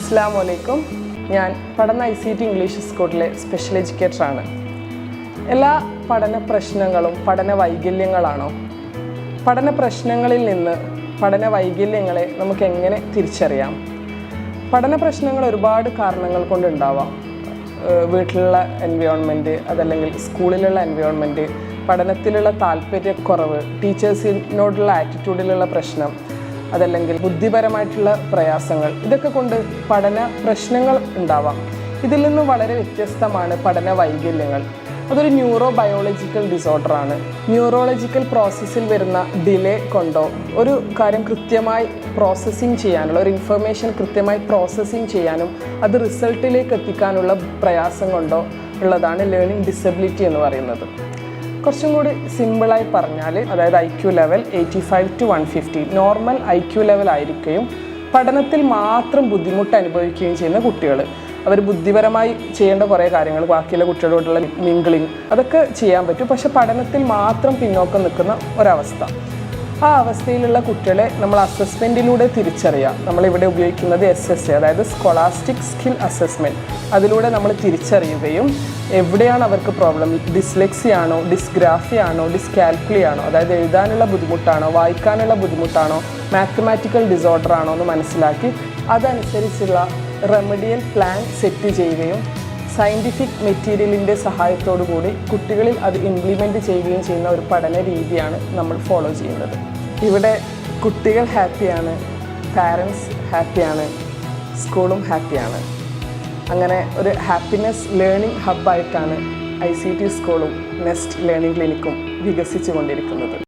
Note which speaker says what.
Speaker 1: അസ്സലാമു അലൈക്കും. ഞാൻ പഠന ICT ഇംഗ്ലീഷ് സ്കൂളിലെ സ്പെഷ്യൽ എഡ്യൂക്കേറ്ററാണ്. എല്ലാ പഠന പ്രശ്നങ്ങളും പഠന വൈകല്യങ്ങളാണോ? പഠന പ്രശ്നങ്ങളിൽ നിന്ന് പഠന വൈകല്യങ്ങളെ നമുക്ക് എങ്ങനെ തിരിച്ചറിയാം? പഠന പ്രശ്നങ്ങൾ ഒരുപാട് കാരണങ്ങൾ കൊണ്ടുണ്ടാവാം. വീട്ടിലുള്ള എൻവയോൺമെൻറ്റ്, അതല്ലെങ്കിൽ സ്കൂളിലുള്ള എൻവയോൺമെൻറ്റ്, പഠനത്തിലുള്ള താല്പര്യക്കുറവ്, ടീച്ചേഴ്സിനോടുള്ള ആറ്റിറ്റ്യൂഡിലുള്ള പ്രശ്നം, അതല്ലെങ്കിൽ ബുദ്ധിപരമായിട്ടുള്ള പ്രയാസങ്ങൾ, ഇതൊക്കെ കൊണ്ട് പഠന പ്രശ്നങ്ങൾ ഉണ്ടാവാം. ഇതിൽ നിന്ന് വളരെ വ്യത്യസ്തമാണ് പഠന വൈകല്യങ്ങൾ. അതൊരു ന്യൂറോ ബയോളജിക്കൽ ഡിസോർഡറാണ്. ന്യൂറോളജിക്കൽ പ്രോസസ്സിൽ വരുന്ന ഡിലേ കൊണ്ടോ ഒരു കാര്യം കൃത്യമായി പ്രോസസ്സിങ് ചെയ്യാനുള്ള, ഒരു ഇൻഫർമേഷൻ കൃത്യമായി പ്രോസസ്സിങ് ചെയ്യാനും അത് റിസൾട്ടിലേക്ക് എത്തിക്കാനുള്ള പ്രയാസം കൊണ്ടോ ഉള്ളതാണ് ലേണിംഗ് ഡിസബിലിറ്റി എന്ന് പറയുന്നത്. കുറച്ചും കൂടി സിമ്പിളായി പറഞ്ഞാൽ, അതായത് IQ level 85 to 150 normal IQ level ആയിരിക്കുകയും പഠനത്തിൽ മാത്രം ബുദ്ധിമുട്ട് അനുഭവിക്കുകയും ചെയ്യുന്ന കുട്ടികൾ. അവർ ബുദ്ധിപരമായി ചെയ്യേണ്ട കുറേ കാര്യങ്ങൾ, ബാക്കിയുള്ള കുട്ടികളോടുള്ള മിംഗ്ലിങ്, അതൊക്കെ ചെയ്യാൻ പറ്റും. പക്ഷെ പഠനത്തിൽ മാത്രം പിന്നോക്കം നിൽക്കുന്ന ഒരവസ്ഥ. ആ അവസ്ഥയിലുള്ള കുട്ടികളെ നമ്മൾ അസസ്മെൻറ്റിലൂടെ തിരിച്ചറിയാം. നമ്മളിവിടെ ഉപയോഗിക്കുന്നത് SSA, അതായത് സ്കോളാസ്റ്റിക് സ്കിൽ അസസ്മെൻറ്റ്. അതിലൂടെ നമ്മൾ തിരിച്ചറിയുകയും എവിടെയാണ് അവർക്ക് പ്രോബ്ലം, ഡിസ്ലെക്സി ആണോ, ഡിസ്ഗ്രാഫി ആണോ, ഡിസ്കാൽക്കുലി ആണോ, അതായത് എഴുതാനുള്ള ബുദ്ധിമുട്ടാണോ, വായിക്കാനുള്ള ബുദ്ധിമുട്ടാണോ, മാത്തമാറ്റിക്കൽ ഡിസോർഡർ ആണോ എന്ന് മനസ്സിലാക്കി അതനുസരിച്ചുള്ള റെമഡിയൽ പ്ലാൻ സെറ്റ് ചെയ്യുകയും സയൻറ്റിഫിക് മെറ്റീരിയലിൻ്റെ സഹായത്തോടു കൂടി കുട്ടികളിൽ അത് ഇംപ്ലിമെൻറ്റ് ചെയ്യുകയും ചെയ്യുന്ന ഒരു പഠന രീതിയാണ് നമ്മൾ ഫോളോ ചെയ്യുന്നത്. ഇവിടെ കുട്ടികൾ ഹാപ്പിയാണ്, പാരൻസ് ഹാപ്പിയാണ്, സ്കൂളും ഹാപ്പിയാണ്. അങ്ങനെ ഒരു ഹാപ്പിനെസ് ലേണിംഗ് ഹബ്ബായിട്ടാണ് ICT സ്കൂളും നെസ്റ്റ് ലേണിംഗ് ക്ലിനിക്കും വികസിച്ചു കൊണ്ടിരിക്കുന്നത്.